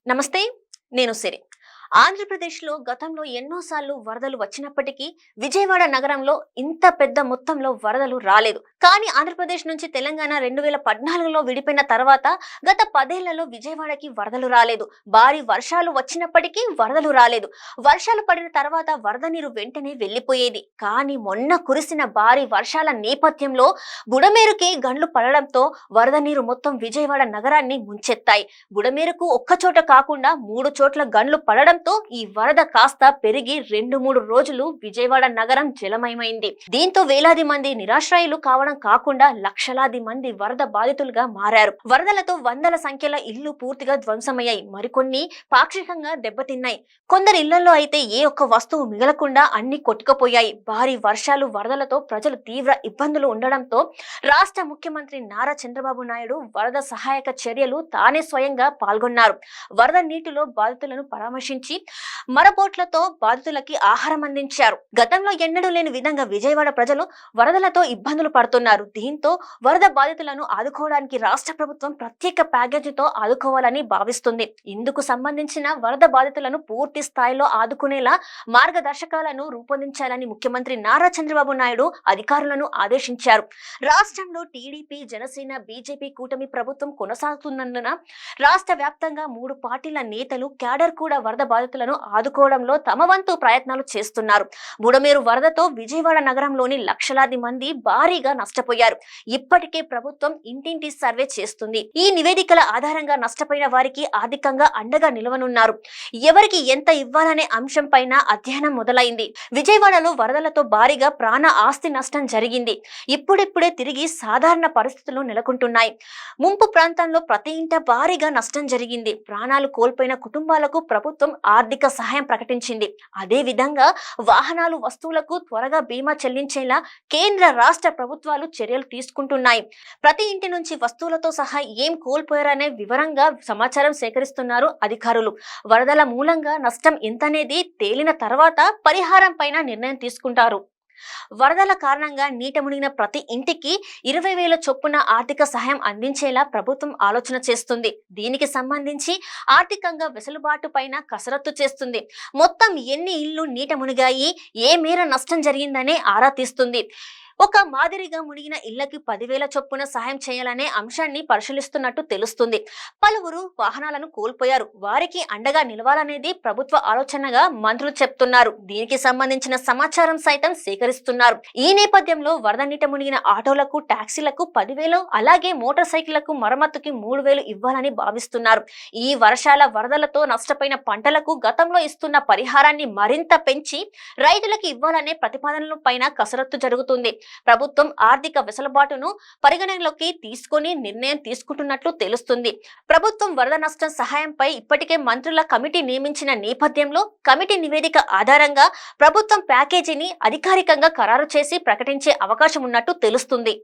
నమస్తే. నేను సిరి. ఆంధ్రప్రదేశ్లో గతంలో ఎన్నోసార్లు వరదలు వచ్చినప్పటికీ విజయవాడ నగరంలో ఇంత పెద్ద మొత్తంలో వరదలు రాలేదు. కానీ ఆంధ్రప్రదేశ్ నుంచి తెలంగాణ 2014లో విడిపోయిన తర్వాత గత 10 ఏళ్లలో విజయవాడకి వరదలు రాలేదు. భారీ వర్షాలు వచ్చినప్పటికీ వరదలు రాలేదు. వర్షాలు పడిన తర్వాత వరద నీరు వెంటనే వెళ్లిపోయేది. కానీ మొన్న కురిసిన భారీ వర్షాల నేపథ్యంలో బుడమేరుకి గండ్లు పడడంతో వరద నీరు మొత్తం విజయవాడ నగరాన్ని ముంచెత్తాయి. బుడమేరుకు ఒక్కచోట కాకుండా 3 చోట్ల గండ్లు పడడంతో ఈ వరద కాస్త పెరిగి 2-3 రోజులు విజయవాడ నగరం జలమయమైంది. దీంతో వేలాది మంది నిరాశ్రయులు కావడం కాకుండా లక్షలాది మంది వరద బాధితులుగా మారారు. వరదలతో వందల సంఖ్యల ఇళ్లు పూర్తిగా ధ్వంసమయ్యాయి. మరికొన్ని పాక్షికంగా దెబ్బతిన్నాయి. కొందరి ఇళ్లలో అయితే ఏ ఒక్క వస్తువు మిగలకుండా అన్ని కొట్టుకుపోయాయి. భారీ వర్షాలు వరదలతో ప్రజలు తీవ్ర ఇబ్బందులు ఉండడంతో రాష్ట్ర ముఖ్యమంత్రి నారా చంద్రబాబు నాయుడు వరద సహాయక చర్యలు తానే స్వయంగా పాల్గొన్నారు. వరద నీటిలో బాధితులను పరామర్శించి మరబోట్లతో బాధితులకి ఆహారం అందించారు. గతంలో ఎన్నడూ లేని విధంగా విజయవాడ ప్రజలు వరదలతో ఇబ్బందులు పడుతున్నారు. దీంతో వరద బాధితులను ఆదుకోవడానికి రాష్ట్ర ప్రభుత్వం ప్రత్యేక ప్యాకేజీతో ఆదుకోవాలని భావిస్తుంది. ఇందుకు సంబంధించిన వరద బాధితులను పూర్తి స్థాయిలో ఆదుకునేలా మార్గదర్శకాలను రూపొందించాలని ముఖ్యమంత్రి నారా చంద్రబాబు నాయుడు అధికారులను ఆదేశించారు. రాష్ట్రంలో టీడీపీ, జనసేన, బీజేపీ కూటమి ప్రభుత్వం కొనసాగుతున్నందున రాష్ట్ర వ్యాప్తంగా 3 పార్టీల నేతలు, క్యాడర్ కూడా వరద బాధితులను ఆదుకోవడంలో తమ వంతు ప్రయత్నాలు చేస్తున్నారు. బుడమేరు వరదతో విజయవాడ నగరంలోని లక్షలాది మంది భారీగా నష్టపోయారు. ఇప్పటికే ప్రభుత్వం ఇంటింటి సర్వే చేస్తుంది. ఈ నివేదికల ఆధారంగా నష్టపోయిన వారికి ఆర్థికంగా అండగా నిలవనున్నారు. ఎవరికి ఎంత ఇవ్వాలనే అంశం పైన అధ్యయనం మొదలైంది. విజయవాడలో వరదలతో భారీగా ప్రాణ ఆస్తి నష్టం జరిగింది. ఇప్పుడిప్పుడే తిరిగి సాధారణ పరిస్థితులు నెలకొంటున్నాయి. ముంపు ప్రాంతంలో ప్రతి ఇంట భారీగా నష్టం జరిగింది. ప్రాణాలు కోల్పోయిన కుటుంబాలకు ప్రభుత్వం ఆర్థిక సహాయం ప్రకటించింది. అదే విధంగా వాహనాలు, వస్తువులకు త్వరగా బీమా చెల్లించేలా కేంద్ర, రాష్ట్ర ప్రభుత్వాలు చర్యలు తీసుకుంటున్నాయి. ప్రతి ఇంటి నుంచి వస్తువులతో సహా ఏం కోల్పోయారనే వివరంగా సమాచారం సేకరిస్తున్నారు అధికారులు. వరదల మూలంగా నష్టం ఎంతనేది తేలిన తర్వాత పరిహారం పైన నిర్ణయం తీసుకుంటారు. వరదల కారణంగా నీట మునిగిన ప్రతి ఇంటికి 20,000 చొప్పున ఆర్థిక సహాయం అందించేలా ప్రభుత్వం ఆలోచన చేస్తుంది. దీనికి సంబంధించి ఆర్థికంగా వెసులుబాటు పైన కసరత్తు చేస్తుంది. మొత్తం ఎన్ని ఇళ్లు నీట మునిగాయి, ఏ మేర నష్టం జరిగిందనే ఆరా తీస్తుంది. ఒక మాదిరిగా మునిగిన ఇళ్లకి 10,000 చొప్పున సహాయం చేయాలనే అంశాన్ని పరిశీలిస్తున్నట్టు తెలుస్తుంది. పలువురు వాహనాలను కోల్పోయారు. వారికి అండగా నిలవాలనేది ప్రభుత్వ ఆలోచనగా మంత్రులు చెప్తున్నారు. దీనికి సంబంధించిన సమాచారం సైతం సేకరిస్తున్నారు. ఈ నేపథ్యంలో వరద నీట మునిగిన ఆటోలకు, టాక్సీలకు 10,000, అలాగే మోటార్ సైకిళ్లకు మరమ్మతుకి 3,000 ఇవ్వాలని భావిస్తున్నారు. ఈ వర్షాల వరదలతో నష్టపోయిన పంటలకు గతంలో ఇస్తున్న పరిహారాన్ని మరింత పెంచి రైతులకు ఇవ్వాలనే ప్రతిపాదనల పైన కసరత్తు జరుగుతుంది. ప్రభుత్వం ఆర్థిక వెసులుబాటును పరిగణనలోకి తీసుకొని నిర్ణయం తీసుకుంటున్నట్లు తెలుస్తుంది. ప్రభుత్వం వరద నష్టం సహాయంపై ఇప్పటికే మంత్రుల కమిటీ నియమించిన నేపథ్యంలో కమిటీ నివేదిక ఆధారంగా ప్రభుత్వం ప్యాకేజీని అధికారికంగా ఖరారు చేసి ప్రకటించే అవకాశం ఉన్నట్టు తెలుస్తుంది.